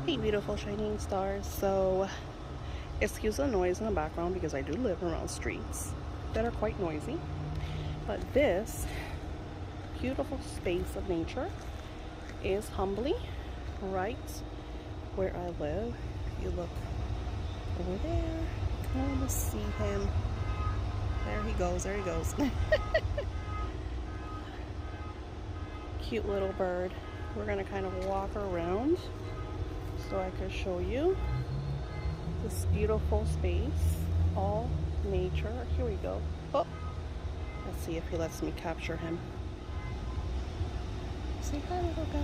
Hey beautiful shining stars. So excuse the noise in the background because I do live around streets that are quite noisy. But this beautiful space of nature is humbly right where I live. If you look over there, kind of see him. There he goes, there he goes. Cute little bird. We're gonna kind of walk around so I can show you this beautiful space, all nature. Here we go. Oh, let's see if he lets me capture him. Say hi, little guy.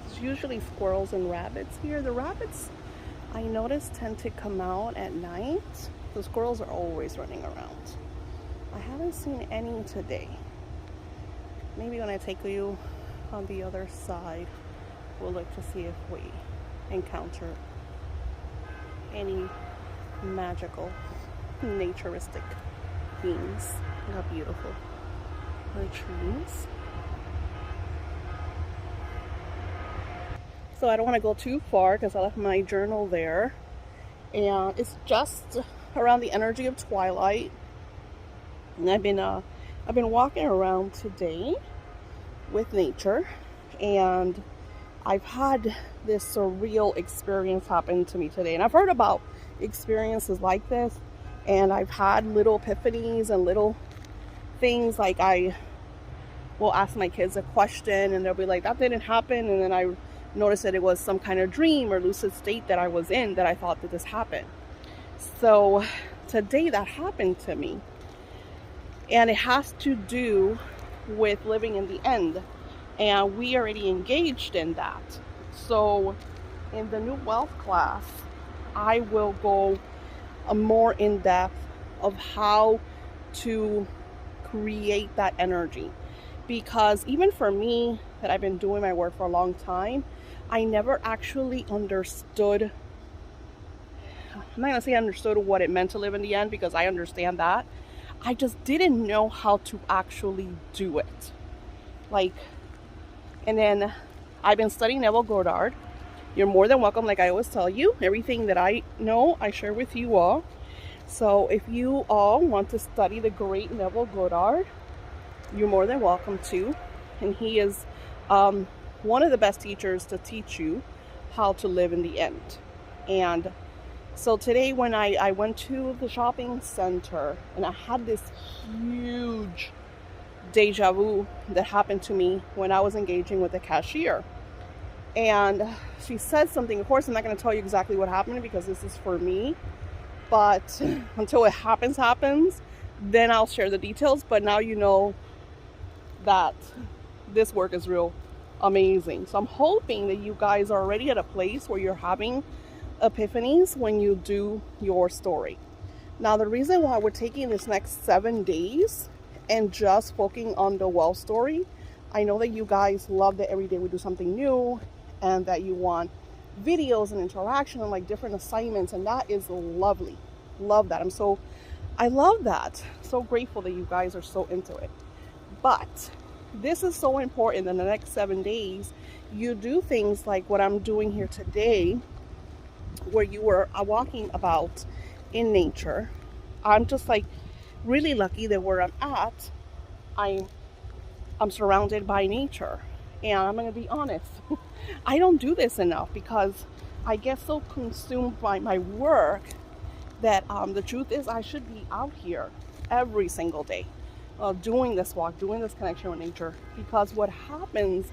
There's usually squirrels and rabbits here. The rabbits, I noticed, tend to come out at night. The squirrels are always running around. I haven't seen any today. Maybe when I take you on the other side, we'll look to see if we encounter any magical, naturistic beings. Look how beautiful the trees. So I don't want to go too far because I left my journal there, and it's just around the energy of twilight. And I've been walking around today with nature, and I've had this surreal experience happen to me today. And I've heard about experiences like this, and I've had little epiphanies and little things like I will ask my kids a question and they'll be like, that didn't happen, and then I noticed that it was some kind of dream or lucid state that I was in that I thought that this happened. So today that happened to me. And it has to do with living in the end. And we already engaged in that. So in the new wealth class, I will go more in depth of how to create that energy. Because even for me, that I've been doing my work for a long time, I never actually understood. I'm not going to say understood what it meant to live in the end, because I understand that. I just didn't know how to actually do it. And then I've been studying Neville Goddard. You're more than welcome, like I always tell you. Everything that I know, I share with you all. So if you all want to study the great Neville Goddard, you're more than welcome to. And he is one of the best teachers to teach you how to live in the end. And so today when I went to the shopping center, and I had this huge deja vu that happened to me when I was engaging with the cashier. And she said something. Of course, I'm not going to tell you exactly what happened because this is for me. But until it happens, then I'll share the details. But now you know that this work is real amazing. So I'm hoping that you guys are already at a place where you're having epiphanies when you do your story. Now, the reason why we're taking this next 7 days and just focusing on the well story, I know that you guys love that every day we do something new and that you want videos and interaction and like different assignments, and that is lovely. Love that. I love that. So grateful that you guys are so into it. But this is so important in the next 7 days. You do things like what I'm doing here today, where you were walking about in nature. I'm just like really lucky that where I'm at, I'm surrounded by nature. And I'm going to be honest, I don't do this enough because I get so consumed by my work that the truth is I should be out here every single day doing this walk, doing this connection with nature. Because what happens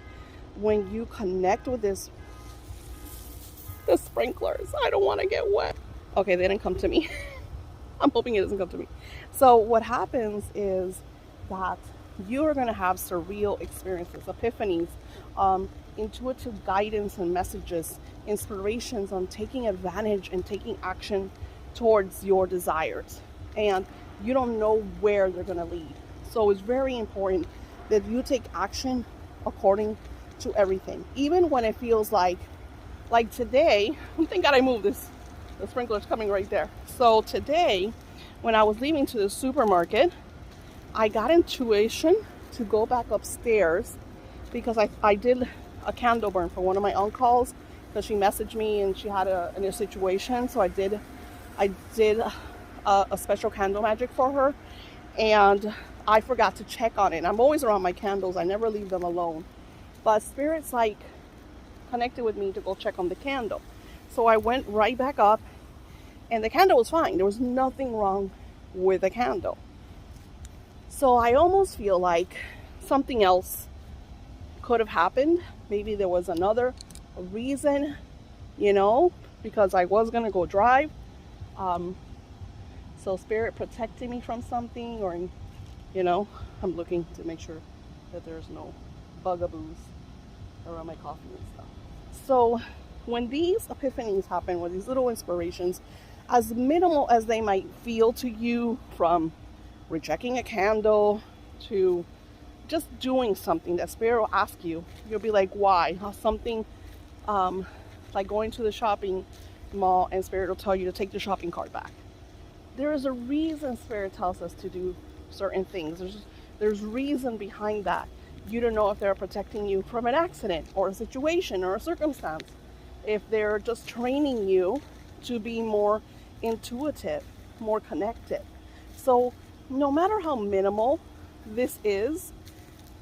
when you connect with the sprinklers, I don't want to get wet. Okay, they didn't come to me. I'm hoping it doesn't come to me. So what happens is that you are going to have surreal experiences, epiphanies, intuitive guidance and messages, inspirations on taking advantage and taking action towards your desires. And you don't know where they're going to lead. So it's very important that you take action according to everything. Even when it feels like today, thank God I moved this. The sprinkler's coming right there. So today, when I was leaving to the supermarket, I got intuition to go back upstairs because I did a candle burn for one of my uncles because she messaged me and she had a situation. So I did a special candle magic for her, and I forgot to check on it. I'm always around my candles. I never leave them alone. But Spirit's like connected with me to go check on the candle. So I went right back up and the candle was fine. There was nothing wrong with the candle. So I almost feel like something else could have happened. Maybe there was another reason, you know, because I was going to go drive. So Spirit protected me from something, or, you know, I'm looking to make sure that there's no bugaboos around my coffee and stuff. So when these epiphanies happen, with these little inspirations, as minimal as they might feel to you, from rejecting a candle to just doing something that Spirit will ask you, you'll be like, why? Something like going to the shopping mall and Spirit will tell you to take the shopping cart back. There is a reason Spirit tells us to do certain things. There's reason behind that. You don't know if they're protecting you from an accident or a situation or a circumstance. If they're just training you to be more intuitive, more connected. So no matter how minimal this is,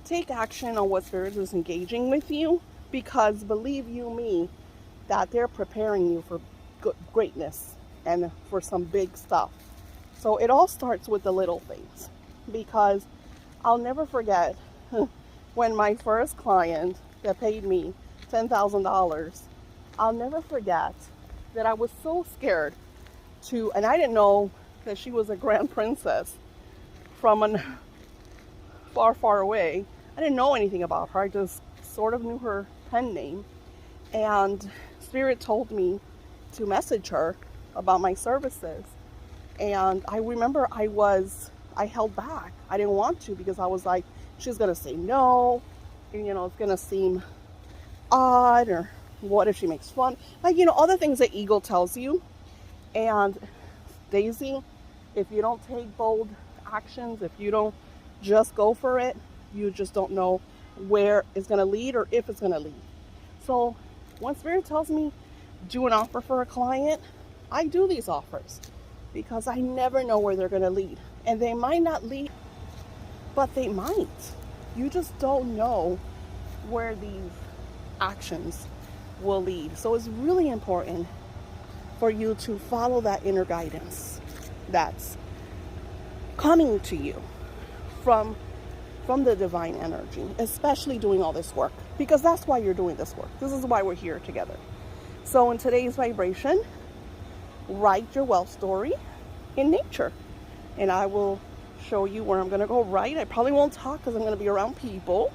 take action on what Spirit is engaging with you, because believe you me, that they're preparing you for greatness and for some big stuff. So it all starts with the little things, because I'll never forget when my first client that paid me $10,000, I'll never forget that I was so scared to, and I didn't know that she was a grand princess from a far, far away. I didn't know anything about her. I just sort of knew her pen name. And Spirit told me to message her about my services. And I remember I held back. I didn't want to, because I was like, she's going to say no. And, you know, it's going to seem odd, or what if she makes fun? Like, you know, all the things that ego tells you. And Daisy, if you don't take bold actions, if you don't just go for it, you just don't know where it's going to lead or if it's going to lead. So when Spirit tells me do an offer for a client, I do these offers because I never know where they're going to lead. And they might not lead, but they might. You just don't know where these actions will lead. So it's really important for you to follow that inner guidance that's coming to you from the divine energy, especially doing all this work, because that's why you're doing this work. This is why we're here together. So in today's vibration, write your wealth story in nature, and I will show you where I'm going to go write. I probably won't talk because I'm going to be around people.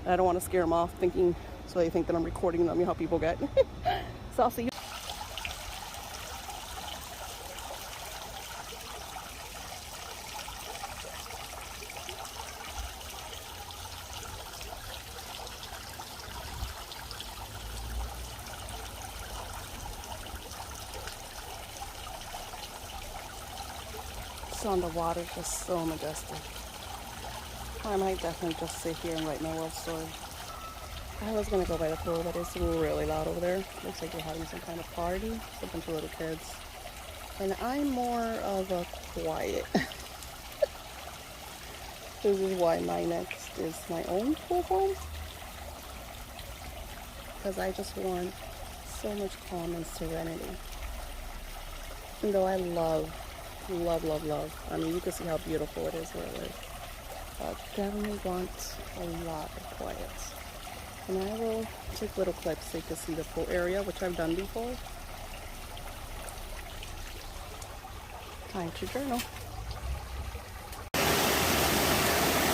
I don't want to scare them off thinking, so they think that I'm recording them. You know how people get. So I'll see you. On the water, just so majestic. I might definitely just sit here and write my wealth story. I was gonna go by the pool, but it's really loud over there. Looks like they're having some kind of party, a bunch of little kids. And I'm more of a quiet. This is why my next is my own pool home, because I just want so much calm and serenity. Even though I love. I mean, you can see how beautiful it is where I live. But definitely want a lot of quiet. And I will take little clips so you can see the full area, which I've done before. Time to journal.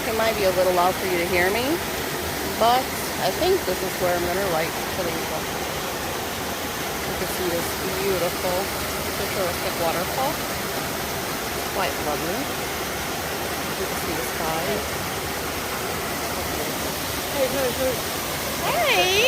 It might be a little loud for you to hear me, but I think this is where I'm going to write today's book. You can see this beautiful picturesque waterfall. Quite lovely. You can see the sky. Hey!